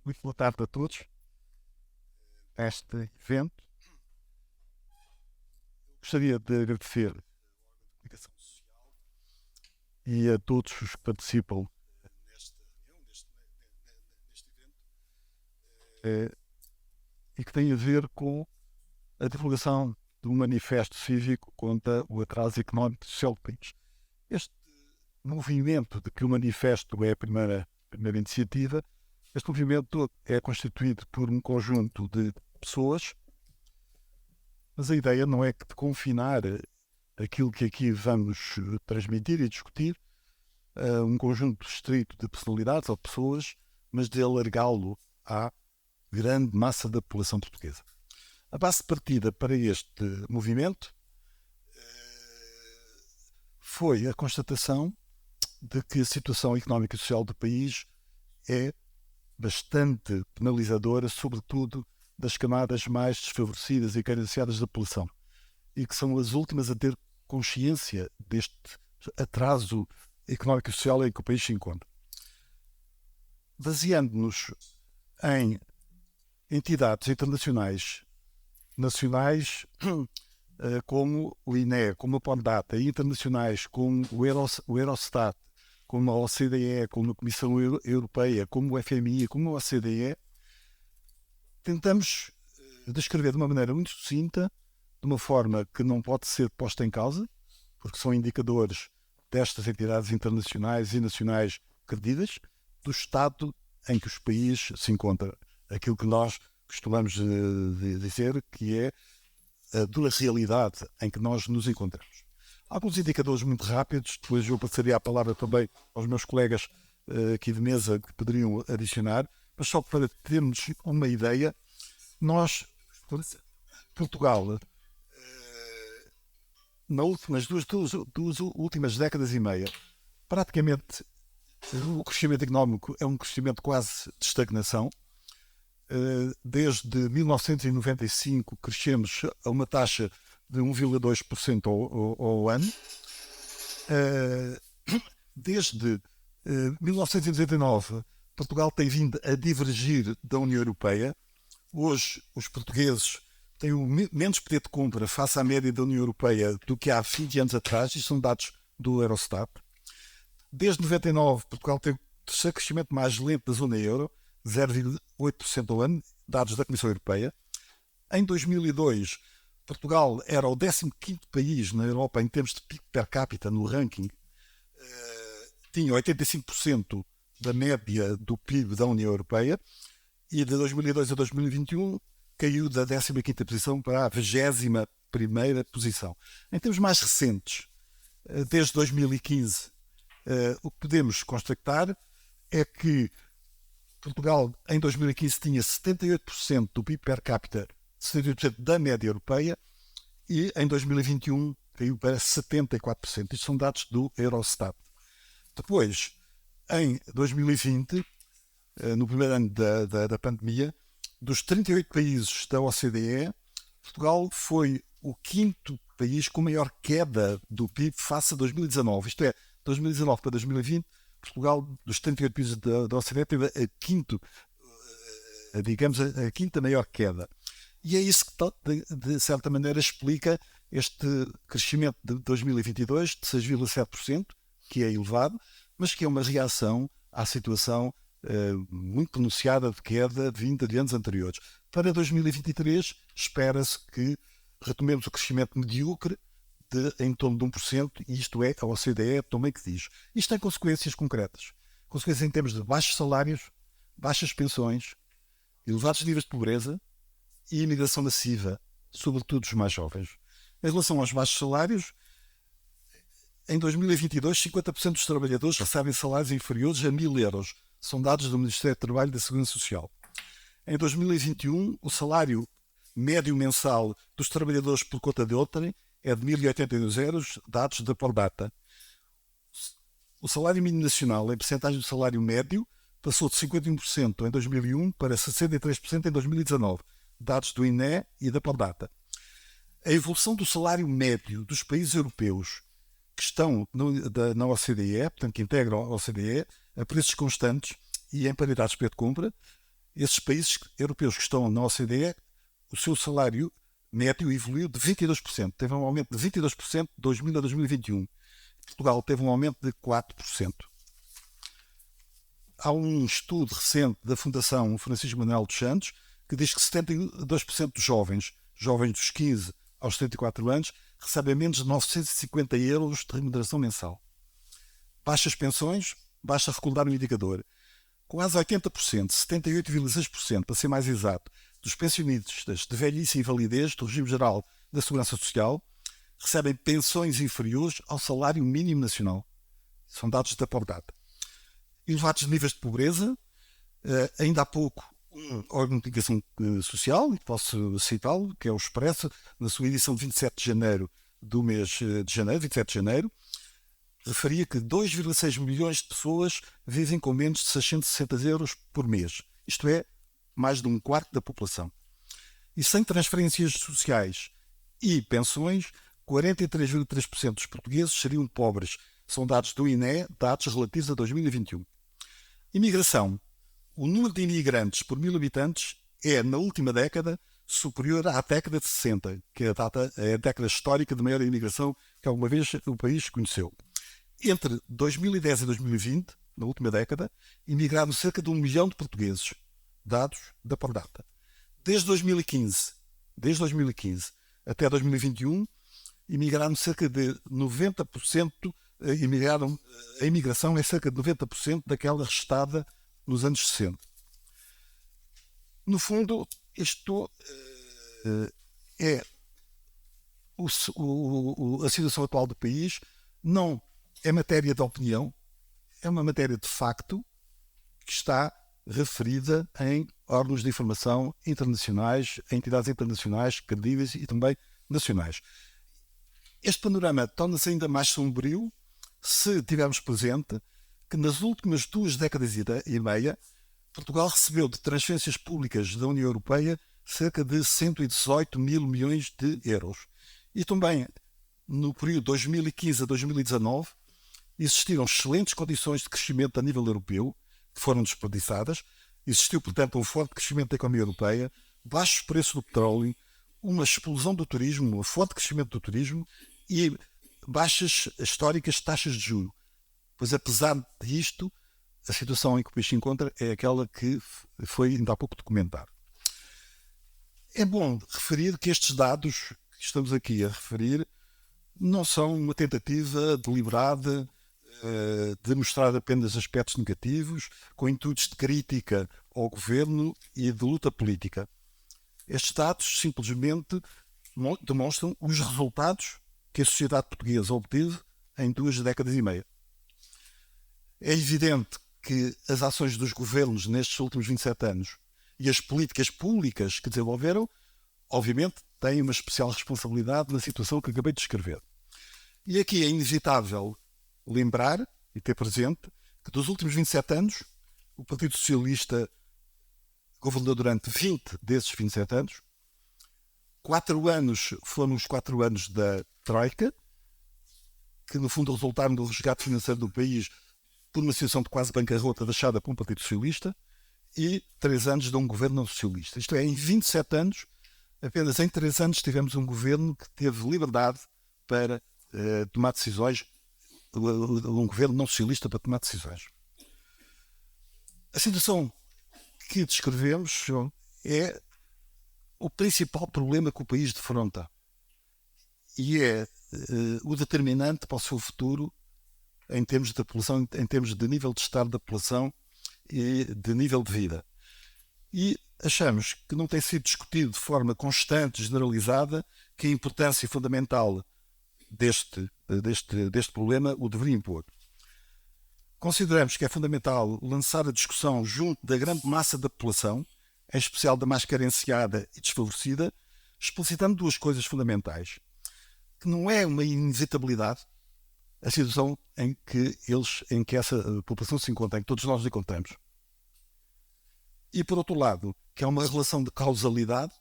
Muito boa tarde a todos. Este evento. Gostaria de agradecer à Comunicação Social e a todos os que participam nesta reunião, neste evento, eh, e que tem a ver com a divulgação de um manifesto cívico contra o atraso económico e social do país. Este movimento de que o manifesto é a primeira iniciativa, este movimento é constituído por um conjunto de pessoas, mas a ideia não é de confinar aquilo que aqui vamos transmitir e discutir a um conjunto estrito de personalidades ou pessoas, mas de alargá-lo à grande massa da população portuguesa. A base de partida para este movimento foi a constatação de que a situação económica e social do país é bastante penalizadora, sobretudo das camadas mais desfavorecidas e carenciadas da população, e que são as últimas a ter consciência deste atraso económico e social em que o país se encontra. Baseando-nos em entidades internacionais, nacionais, como o INE, como a Pondata, e internacionais como o Eurostat, como a OCDE, como a Comissão Europeia, como o FMI, como a OCDE, tentamos descrever de uma maneira muito sucinta, de uma forma que não pode ser posta em causa, porque são indicadores destas entidades internacionais e nacionais credíveis, do estado em que os países se encontram. Aquilo que nós costumamos dizer que é a dura realidade em que nós nos encontramos. Alguns indicadores muito rápidos, depois eu passaria a palavra também aos meus colegas aqui de mesa que poderiam adicionar, mas só para termos uma ideia, nós, Portugal, nas duas últimas décadas e meia, praticamente o crescimento económico é um crescimento quase de estagnação. Desde 1995 crescemos a uma taxa de 1,2% ao ano. Desde 1999, Portugal tem vindo a divergir da União Europeia. Hoje, os portugueses têm menos poder de compra face à média da União Europeia do que há 20 anos atrás. Isto são dados do Eurostat. Desde 99, Portugal tem o terceiro crescimento mais lento da zona euro, 0,8% ao ano, dados da Comissão Europeia. Em 2002, Portugal era o 15º país na Europa em termos de PIB per capita no ranking. Tinha 85% da média do PIB da União Europeia e de 2002 a 2021 caiu da 15ª posição para a 21ª posição. Em termos mais recentes, desde 2015, o que podemos constatar é que Portugal, em 2015, tinha 78% do PIB per capita, 78% da média europeia, e em 2021 caiu para 74%. Isto são dados do Eurostat. Depois, em 2020, no primeiro ano da pandemia, dos 38 países da OCDE, Portugal foi o quinto país com maior queda do PIB face a 2019. Isto é, 2019 para 2020, Portugal, dos 38 países da OCDE, teve a quinta maior queda. E é isso que, de certa maneira, explica este crescimento de 2022 de 6,7%, que é elevado, mas que é uma reação à situação muito pronunciada de queda vinda de anos anteriores. Para 2023, espera-se que retomemos o crescimento medíocre em torno de 1%, e isto é, a OCDE também que diz. Isto tem consequências concretas. Consequências em termos de baixos salários, baixas pensões, elevados níveis de pobreza e imigração massiva, sobretudo dos mais jovens. Em relação aos baixos salários, em 2022, 50% dos trabalhadores recebem salários inferiores a 1.000 euros. São dados do Ministério do Trabalho e da Segurança Social. Em 2021, o salário médio mensal dos trabalhadores por conta de outrem é de 1.082 euros, dados da Pordata. O salário mínimo nacional, em percentagem do salário médio, passou de 51% em 2001 para 63% em 2019, dados do INE e da Pordata. A evolução do salário médio dos países europeus que estão na OCDE, portanto que integram a OCDE, a preços constantes e em paridade de poder de compra, esses países europeus que estão na OCDE, o seu salário médio evoluiu de 22%. Teve um aumento de 22% de 2000 a 2021. Portugal teve um aumento de 4%. Há um estudo recente da Fundação Francisco Manuel dos Santos que diz que 72% dos jovens dos 15 aos 74 anos, recebem menos de 950 euros de remuneração mensal. Baixas pensões, basta recordar um indicador. Quase 80%, 78,6%, para ser mais exato, dos pensionistas de velhice e invalidez do regime geral da Segurança Social recebem pensões inferiores ao salário mínimo nacional. São dados da Pordata. Elevados níveis de pobreza, ainda há pouco um órgão de comunicação social, e posso citá-lo, que é o Expresso, na sua edição de 27 de janeiro do mês de janeiro, 27 de janeiro, referia que 2,6 milhões de pessoas vivem com menos de 660 euros por mês. Isto é, mais de um quarto da população. E sem transferências sociais e pensões, 43,3% dos portugueses seriam pobres. São dados do INE, dados relativos a 2021. Imigração. O número de imigrantes por 1000 habitantes é, na última década, superior à década de 60, que é a década histórica de maior imigração que alguma vez o país conheceu. Entre 2010 e 2020, na última década, imigraram cerca de 1 milhão de portugueses, dados da Pordata. Desde 2015 até 2021, imigraram cerca de 90%, a imigração é cerca de 90% daquela restada nos anos 60. No fundo, isto é a situação atual do país, não é matéria de opinião, é uma matéria de facto que está referida em órgãos de informação internacionais, entidades internacionais credíveis e também nacionais. Este panorama torna-se ainda mais sombrio se tivermos presente que nas últimas 2 décadas e meia, Portugal recebeu de transferências públicas da União Europeia cerca de 118 mil milhões de euros. E também, no período 2015 a 2019, existiram excelentes condições de crescimento a nível europeu, que foram desperdiçadas. Existiu, portanto, um forte crescimento da economia europeia, baixos preços do petróleo, uma explosão do turismo, um forte crescimento do turismo e baixas históricas taxas de juros. Pois, apesar disto, a situação em que o país se encontra é aquela que foi ainda há pouco documentada. É bom referir que estes dados que estamos aqui a referir não são uma tentativa deliberada de mostrar apenas aspectos negativos, com intuitos de crítica ao governo e de luta política. Estes dados simplesmente demonstram os resultados que a sociedade portuguesa obteve em 2 décadas e meia. É evidente que as ações dos governos nestes últimos 27 anos e as políticas públicas que desenvolveram, obviamente, têm uma especial responsabilidade na situação que acabei de descrever. E aqui é inevitável lembrar e ter presente que dos últimos 27 anos, o Partido Socialista governou durante 20 desses 27 anos. 4 anos foram os 4 anos da Troika, que no fundo resultaram do resgate financeiro do país por uma situação de quase bancarrota deixada por um Partido Socialista, e 3 anos de um governo não socialista. Isto é, em 27 anos, apenas em 3 anos tivemos um governo que teve liberdade para tomar decisões, um governo não socialista para tomar decisões. A situação que descrevemos é o principal problema que o país defronta e é o determinante para o seu futuro em termos de população, em termos de nível de estado da população e de nível de vida. E achamos que não tem sido discutido de forma constante, generalizada, que a importância fundamental deste problema o deveria impor. Consideramos que é fundamental lançar a discussão junto da grande massa da população, em especial da mais carenciada e desfavorecida, explicitando 2 coisas fundamentais. Que não é uma inevitabilidade a situação em que essa população se encontra, em que todos nós nos encontramos. E, por outro lado, que há uma relação de causalidade,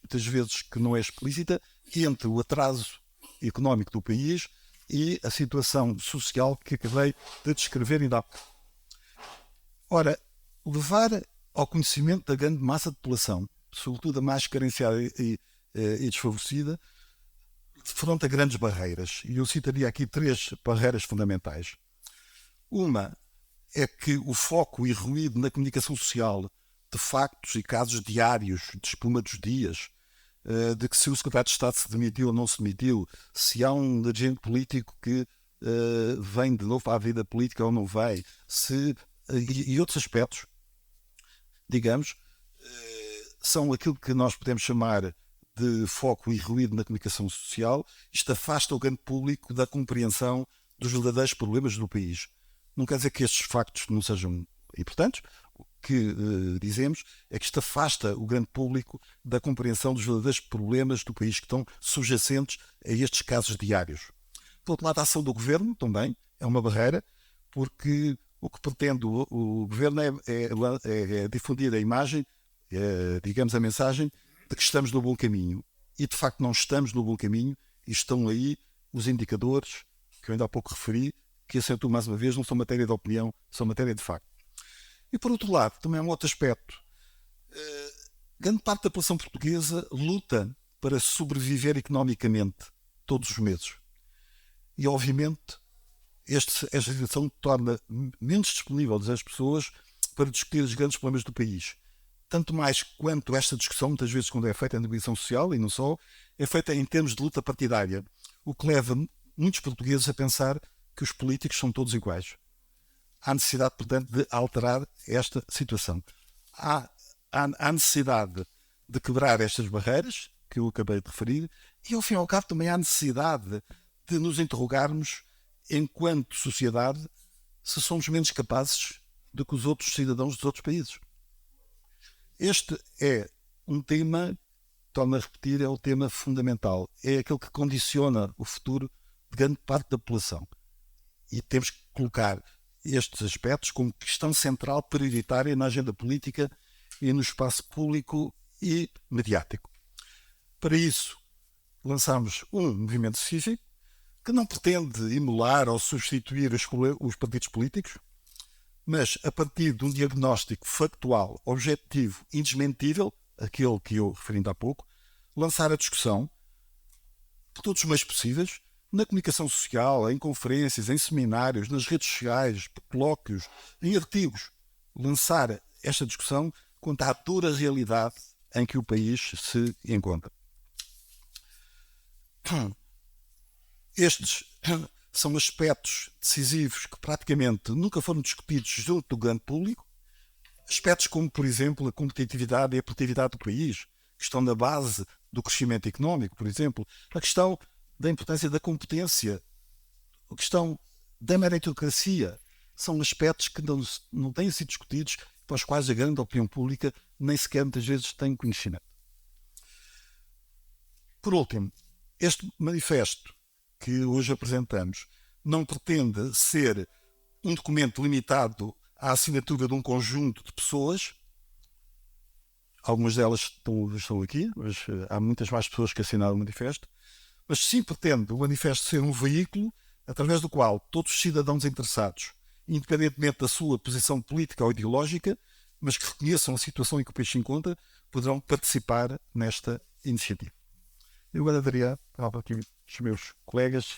muitas vezes que não é explícita, entre o atraso económico do país e a situação social que acabei de descrever ainda há pouco. Ora, levar ao conhecimento da grande massa de população, sobretudo a mais carenciada e desfavorecida, defronta grandes barreiras. E eu citaria aqui 3 barreiras fundamentais. Uma é que o foco e ruído na comunicação social de factos e casos diários, de espuma dos dias, de que se o secretário de Estado se demitiu ou não se demitiu, se há um agente político que vem de novo à vida política ou não vem, e outros aspectos, digamos, são aquilo que nós podemos chamar de foco e ruído na comunicação social. Isto afasta o grande público da compreensão dos verdadeiros problemas do país. Não quer dizer que estes factos não sejam importantes. O que dizemos é que isto afasta o grande público da compreensão dos verdadeiros problemas do país que estão subjacentes a estes casos diários. Por outro lado, a ação do governo também é uma barreira, porque o que pretende o governo é difundir a imagem, digamos, a mensagem de que estamos no bom caminho. E, de facto, não estamos no bom caminho e estão aí os indicadores que eu ainda há pouco referi, que acentuo mais uma vez, não são matéria de opinião, são matéria de facto. E, por outro lado, também há um outro aspecto. Grande parte da população portuguesa luta para sobreviver economicamente todos os meses. E, obviamente, esta situação torna menos disponível as pessoas para discutir os grandes problemas do país. Tanto mais quanto esta discussão, muitas vezes, quando é feita na dimensão social, e não só, é feita em termos de luta partidária, o que leva muitos portugueses a pensar que os políticos são todos iguais. Há necessidade, portanto, de alterar esta situação. Há necessidade de quebrar estas barreiras, que eu acabei de referir, e, ao fim e ao cabo, também há necessidade de nos interrogarmos, enquanto sociedade, se somos menos capazes do que os outros cidadãos dos outros países. Este é um tema, torno a repetir, é o tema fundamental. É aquele que condiciona o futuro de grande parte da população. E temos que colocar estes aspectos como questão central, prioritária na agenda política e no espaço público e mediático. Para isso, lançamos um movimento cívico que não pretende emular ou substituir os partidos políticos, mas a partir de um diagnóstico factual, objetivo e desmentível, aquele que eu referi há pouco, lançar a discussão, por todos os meios possíveis, na comunicação social, em conferências, em seminários, nas redes sociais, colóquios, em artigos, lançar esta discussão quanto à dura realidade em que o país se encontra. Estes são aspectos decisivos que praticamente nunca foram discutidos junto do grande público. Aspectos como, por exemplo, a competitividade e a produtividade do país, que estão na base do crescimento económico, por exemplo. A questão da importância da competência, a questão da meritocracia, são aspectos que não têm sido discutidos, para os quais a grande opinião pública nem sequer muitas vezes tem conhecimento. Por último, este manifesto que hoje apresentamos não pretende ser um documento limitado à assinatura de um conjunto de pessoas. Algumas delas estão aqui, mas há muitas mais pessoas que assinaram o manifesto. Mas sim pretende o manifesto ser um veículo através do qual todos os cidadãos interessados, independentemente da sua posição política ou ideológica, mas que reconheçam a situação em que o país se encontra, poderão participar nesta iniciativa. Eu agora daria a palavra aqui aos meus colegas